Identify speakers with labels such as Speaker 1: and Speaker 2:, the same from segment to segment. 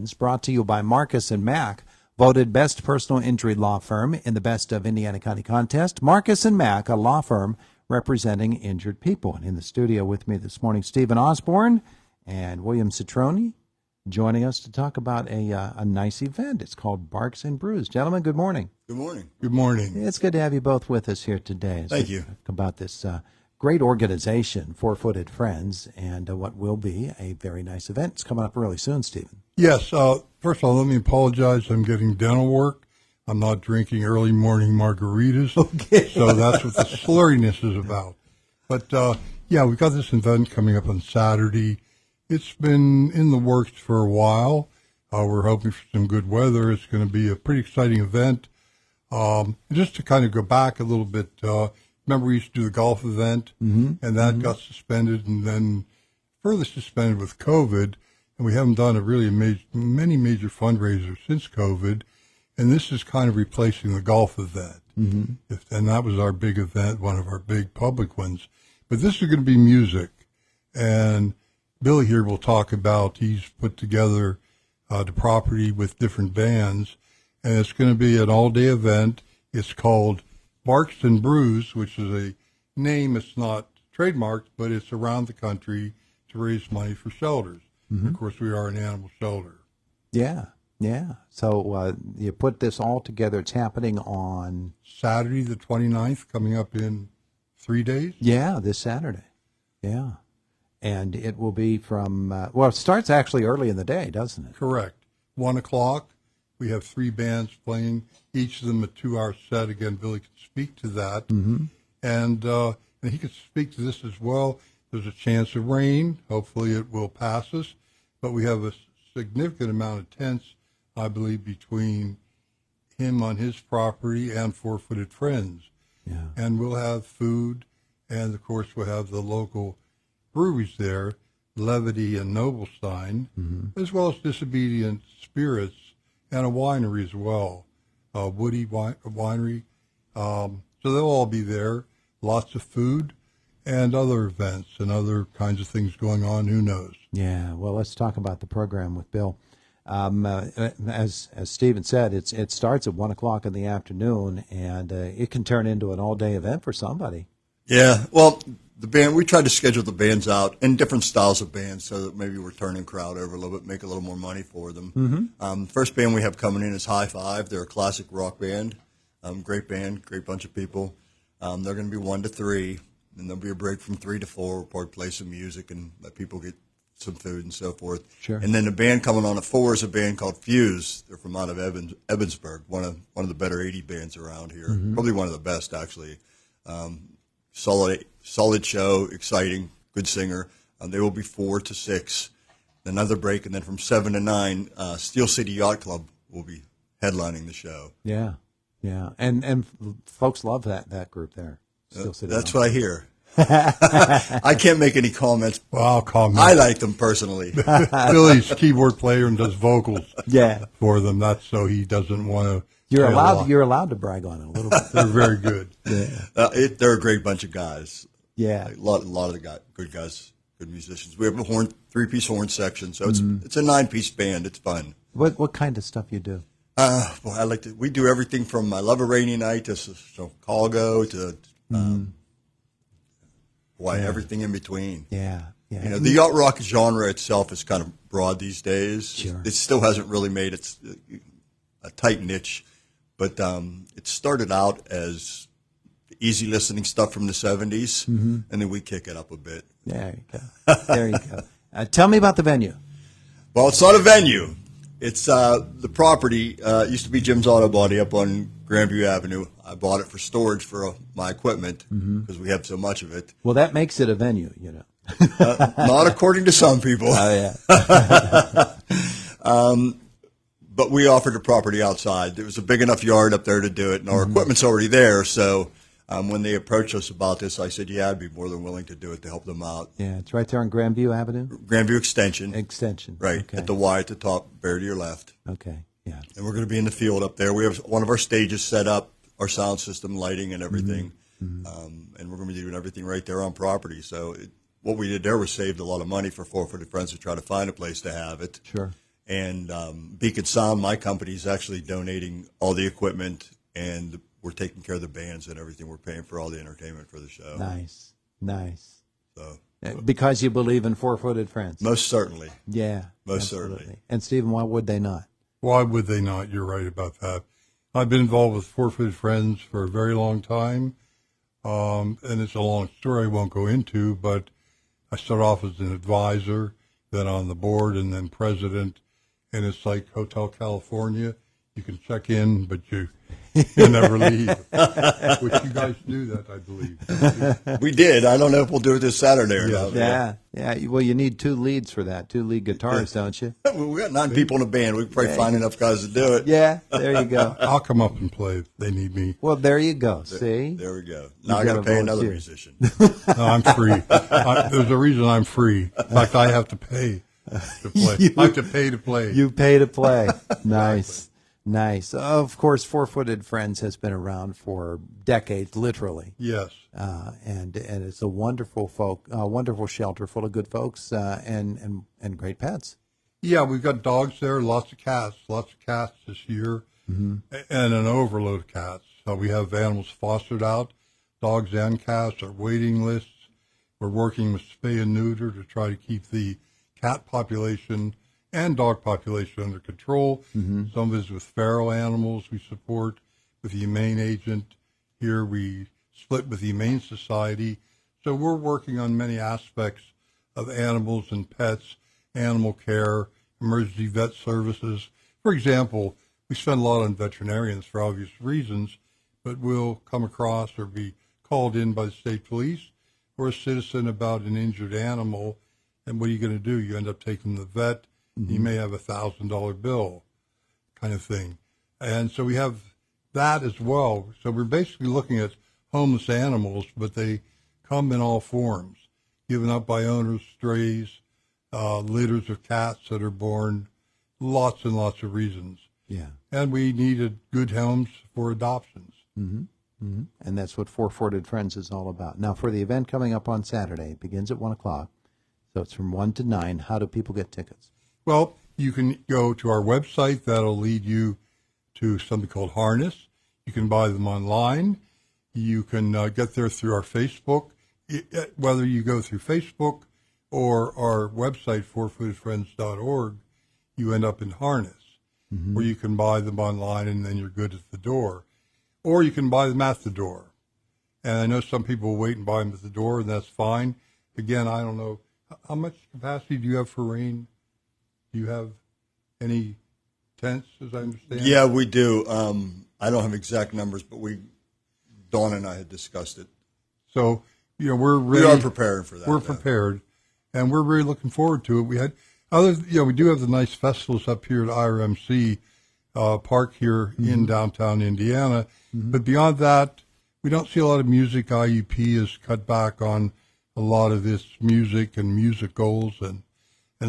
Speaker 1: Friends, brought to you by Marcus and Mack, voted best personal injury law firm in the Best of Indiana County contest. Marcus and Mack, a law firm representing injured people. And in the studio with me this morning, Stephen Osborne and William Citeroni, joining us to talk about a nice event. It's called Barks and Brews. Gentlemen, good morning.
Speaker 2: Good morning.
Speaker 3: Good morning.
Speaker 1: It's good to have you both with us here today.
Speaker 2: Thank you.
Speaker 1: About this great organization, Four Footed Friends, and what will be a very nice event. It's coming up really soon, Stephen.
Speaker 3: Yes. First of all, let me apologize. I'm getting dental work. I'm not drinking early morning margaritas.
Speaker 1: Okay.
Speaker 3: So that's what the slurriness is about. But, yeah, we've got this event coming up on Saturday. It's been in the works for a while. We're hoping for some good weather. It's going to be a pretty exciting event. Just to kind of go back a little bit, remember we used to do the golf event, and that got suspended and then further suspended with COVID, and we haven't done many major fundraisers since COVID, and this is kind of replacing the golf event. And that was our big event, one of our big public ones. But this is going to be music, and Billy here will talk about, he's put together the property with different bands, and it's going to be an all-day event. It's called Barks and Brews, which is a name. It's not trademarked, but it's around the country to raise money for shelters. Of course, we are an animal shelter.
Speaker 1: Yeah. So you put this all together. It's happening on
Speaker 3: Saturday the 29th, coming up in 3 days.
Speaker 1: Yeah, this Saturday. Yeah. And it will be from, it starts actually early in the day, doesn't it?
Speaker 3: Correct. 1 o'clock. We have 3 bands playing, each of them a 2-hour set. Again, Billy can speak to that. And he can speak to this as well. There's a chance of rain. Hopefully it will pass us. But we have a significant amount of tents, I believe, between him on his property and Four Footed Friends.
Speaker 1: Yeah.
Speaker 3: And we'll have food. And, of course, we'll have the local breweries there, Levity and Noblestein, as well as Disobedient Spirits and a winery as well, Woody Winery. So they'll all be there, lots of food and other events and other kinds of things going on. Who knows?
Speaker 1: Yeah, well, let's talk about the program with Bill. As Stephen said, it starts at 1 o'clock in the afternoon, and it can turn into an all-day event for somebody.
Speaker 2: Yeah, well, the band, we tried to schedule the bands out in different styles of bands so that maybe we're turning crowd over a little bit, make a little more money for them. First band we have coming in is High Five. They're a classic rock band, great bunch of people. They're going to be 1 to 3, and there'll be a break from 3 to 4. We'll probably play some music and let people get some food and so forth.
Speaker 1: Sure.
Speaker 2: And then the band coming on at 4 is a band called Fuse. They're from out of Evansburg, one of the better 80 bands around here, probably one of the best actually. Solid show, exciting, good singer. They will be 4 to 6. Another break, and then from 7 to 9, Steel City Yacht Club will be headlining the show.
Speaker 1: Yeah. And folks love that group there. Steel City
Speaker 2: That's
Speaker 1: Yacht
Speaker 2: what I hear. I can't make any comments.
Speaker 3: Well, I'll comment.
Speaker 2: I like them personally.
Speaker 3: Billy's keyboard player and does vocals
Speaker 1: Yeah.
Speaker 3: for them. That's so he doesn't want to.
Speaker 1: You're allowed to brag on it a little bit.
Speaker 3: They're very good.
Speaker 2: They're a great bunch of guys.
Speaker 1: Yeah.
Speaker 2: A lot of the good guys, good musicians. We have a 3-piece horn section, so it's a 9-piece band. It's fun.
Speaker 1: What kind of stuff you do?
Speaker 2: We do everything from I Love a Rainy Night to Chicago to everything in between.
Speaker 1: Yeah.
Speaker 2: You know, the yacht rock genre itself is kind of broad these days.
Speaker 1: Sure.
Speaker 2: It still hasn't really made a tight niche, but it started out as easy listening stuff from the 70s, and then we kick it up a bit.
Speaker 1: There you go. Tell me about the venue.
Speaker 2: Well, it's not a venue. It's the property used to be Jim's Auto Body up on Grandview Avenue. I bought it for storage for my equipment because we have so much of it.
Speaker 1: Well, that makes it a venue, you know.
Speaker 2: Not according to some people.
Speaker 1: Oh, yeah.
Speaker 2: But we offered a property outside. There was a big enough yard up there to do it, and our equipment's already there. So when they approached us about this, I said, yeah, I'd be more than willing to do it to help them out.
Speaker 1: Yeah, it's right there on Grandview Avenue?
Speaker 2: Grandview Extension.
Speaker 1: Right.
Speaker 2: Okay. At the Y at the top, bare to your left.
Speaker 1: Okay, yeah.
Speaker 2: And we're going to be in the field up there. We have one of our stages set up, our sound system, lighting, and everything. And we're going to be doing everything right there on property. So what we did there was saved a lot of money for Four Footed Friends to try to find a place to have it.
Speaker 1: Sure.
Speaker 2: And Beacon Sound, my company, is actually donating all the equipment, and we're taking care of the bands and everything. We're paying for all the entertainment for the show.
Speaker 1: Nice.
Speaker 2: So,
Speaker 1: because you believe in four-footed friends.
Speaker 2: most certainly.
Speaker 1: Yeah.
Speaker 2: Most
Speaker 1: absolutely.
Speaker 2: certainly.
Speaker 1: And Stephen, why would they not?
Speaker 3: Why would they not? You're right about that. I've been involved with Four-Footed Friends for a very long time, and it's a long story I won't go into, but I started off as an advisor, then on the board, and then president, and it's like Hotel California. You can check in, but you never leave. Which you guys do that, I believe.
Speaker 2: We did. I don't know if we'll do it this Saturday or not.
Speaker 1: Yeah. Well, you need two leads for that, two lead guitars, don't you?
Speaker 2: We got 9 people in the band. We can probably find enough guys to do it.
Speaker 1: Yeah, there you go.
Speaker 3: I'll come up and play if they need me.
Speaker 1: Well, there you go. See?
Speaker 2: There we go. Now I got to pay another musician.
Speaker 3: No, I'm free. There's a reason I'm free. In fact, I have to pay to play. I have to pay to play.
Speaker 1: You pay to play. Nice. Nice. Of course, Four-Footed Friends has been around for decades, literally.
Speaker 3: Yes.
Speaker 1: And it's a wonderful wonderful shelter full of good folks and great pets.
Speaker 3: Yeah, we've got dogs there, lots of cats this year, and an overload of cats. We have animals fostered out, dogs and cats, our waiting lists. We're working with spay and neuter to try to keep the cat population and dog population under control. Some of it is with feral animals we support with the Humane Agent. Here we split with the Humane Society. So we're working on many aspects of animals and pets, animal care, emergency vet services. For example, we spend a lot on veterinarians for obvious reasons, but we'll come across or be called in by the state police or a citizen about an injured animal. And what are you going to do? You end up taking them to the vet. You may have $1,000 bill kind of thing. And so we have that as well. So we're basically looking at homeless animals, but they come in all forms, given up by owners, strays, litters of cats that are born, lots and lots of reasons.
Speaker 1: Yeah.
Speaker 3: And we needed good homes for adoptions.
Speaker 1: And that's what Four-Footed Friends is all about. Now, for the event coming up on Saturday, it begins at 1 o'clock. So it's from 1 to 9. How do people get tickets?
Speaker 3: Well, you can go to our website. That'll lead you to something called Harness. You can buy them online. You can get there through our Facebook. Whether you go through Facebook or our website, fourfootedfriends.org, you end up in Harness, where you can buy them online and then you're good at the door. Or you can buy them at the door. And I know some people wait and buy them at the door, and that's fine. Again, I don't know. How much capacity do you have for rain? Do you have any tents, as I understand?
Speaker 2: Yeah, we do. I don't have exact numbers, but Dawn and I had discussed it.
Speaker 3: So, we're ready.
Speaker 2: We are preparing for that.
Speaker 3: We're prepared, and we're really looking forward to it. We had we do have the nice festivals up here at IRMC Park here in downtown Indiana. But beyond that, we don't see a lot of music. IUP has cut back on a lot of this music and music goals and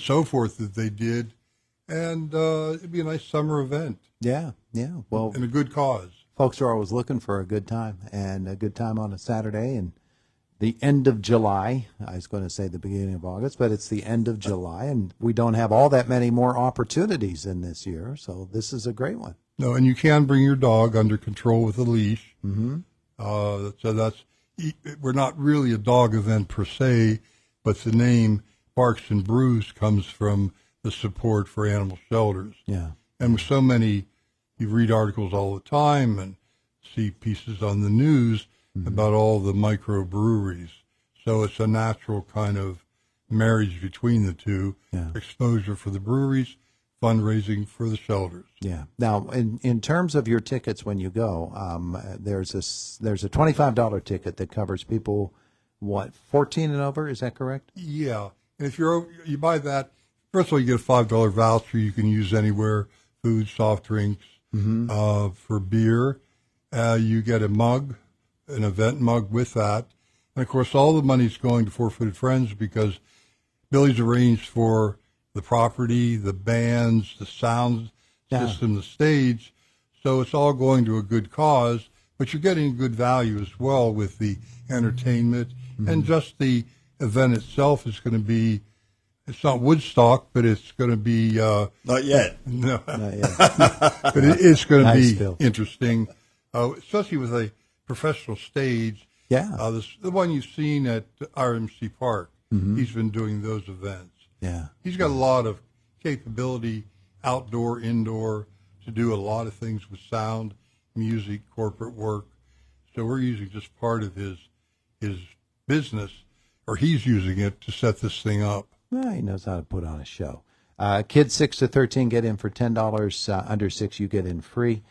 Speaker 3: so forth that they did, and it'd be a nice summer event.
Speaker 1: Yeah. Well,
Speaker 3: and a good cause.
Speaker 1: Folks are always looking for a good time, and a good time on a Saturday and the end of July. I was going to say the beginning of August, but it's the end of July, and we don't have all that many more opportunities in this year, so this is a great one.
Speaker 3: No, and you can bring your dog under control with a leash. So we're not really a dog event per se, but the name Barks and Brews comes from the support for animal shelters.
Speaker 1: Yeah.
Speaker 3: And with so many, you read articles all the time and see pieces on the news about all the microbreweries. So it's a natural kind of marriage between the two.
Speaker 1: Yeah.
Speaker 3: Exposure for the breweries, fundraising for the shelters.
Speaker 1: Yeah. Now, in terms of your tickets when you go, there's a $25 ticket that covers people, 14 and over? Is that correct?
Speaker 3: Yeah. And if you buy that, first of all, you get a $5 voucher you can use anywhere, food, soft drinks, for beer. You get a mug, an event mug with that. And, of course, all the money's going to Four-Footed Friends because Billy's arranged for the property, the bands, the sound system, the stage. So it's all going to a good cause, but you're getting good value as well with the entertainment. And just the event itself is going to be It's not Woodstock, but it's going to be
Speaker 2: Not yet.
Speaker 3: no,
Speaker 1: Not yet.
Speaker 3: but it's going to
Speaker 1: Nice,
Speaker 3: be
Speaker 1: Bill.
Speaker 3: interesting, especially with a professional stage.
Speaker 1: Yeah.
Speaker 3: The one you've seen at RMC Park. He's been doing those events.
Speaker 1: Yeah.
Speaker 3: He's got a lot of capability, outdoor, indoor, to do a lot of things with sound, music, corporate work. So we're using just part of his business, or he's using it to set this thing up.
Speaker 1: Well, he knows how to put on a show. Kids 6 to 13 get in for $10. Under 6, you get in free.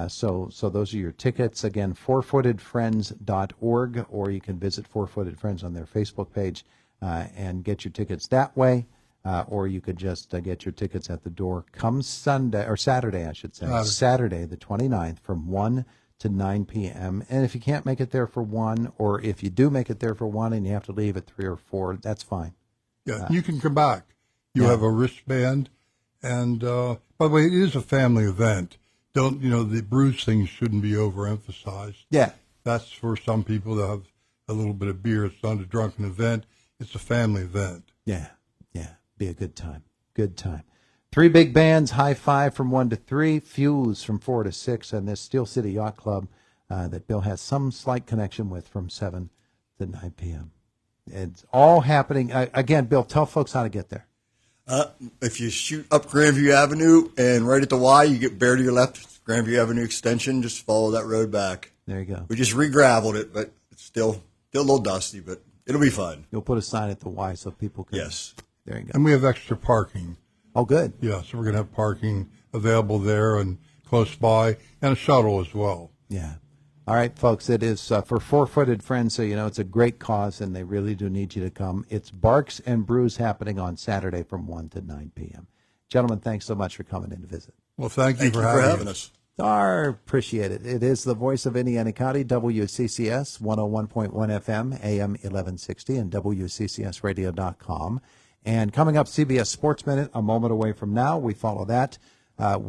Speaker 1: So those are your tickets. Again, fourfootedfriends.org, or you can visit Four Footed Friends on their Facebook page and get your tickets that way. Or you could just get your tickets at the door come Sunday, or Saturday, I should say. Saturday, the 29th, from 1 to 9 p.m. And if you can't make it there for 1, or if you do make it there for 1 and you have to leave at 3 or 4, that's fine.
Speaker 3: Yeah, you can come back. You have a wristband. And, by the way, it is a family event. The bruise thing shouldn't be overemphasized.
Speaker 1: Yeah.
Speaker 3: That's for some people that have a little bit of beer. It's not a drunken event. It's a family event.
Speaker 1: Yeah. Be a good time. Good time. 3 big bands, High Five from 1 to 3, Fuse from 4 to 6, and this Steel City Yacht Club that Bill has some slight connection with from 7 to 9 p.m. It's all happening. Again, Bill, tell folks how to get there.
Speaker 2: If you shoot up Grandview Avenue and right at the Y, you get bare to your left, Grandview Avenue Extension. Just follow that road back.
Speaker 1: There you go.
Speaker 2: We just re-graveled it, but it's still a little dusty, but it'll be fun.
Speaker 1: You'll put a sign at the Y so people can.
Speaker 2: Yes.
Speaker 1: There you go.
Speaker 3: And we have extra parking.
Speaker 1: Oh, good.
Speaker 3: Yeah, so we're going to have parking available there and close by, and a shuttle as well.
Speaker 1: Yeah. All right, folks, it is for Four Footed Friends, so you know it's a great cause, and they really do need you to come. It's Barks and Brews happening on Saturday from 1 to 9 p.m. Gentlemen, thanks so much for coming in to visit.
Speaker 3: Well, thank you
Speaker 2: Thank
Speaker 3: for
Speaker 2: you for
Speaker 3: having
Speaker 2: having
Speaker 3: us.
Speaker 2: us.
Speaker 1: Appreciate it. It is the voice of Indiana County, WCCS 101.1 FM, AM 1160, and WCCSradio.com. And coming up, CBS Sports Minute, a moment away from now. We follow that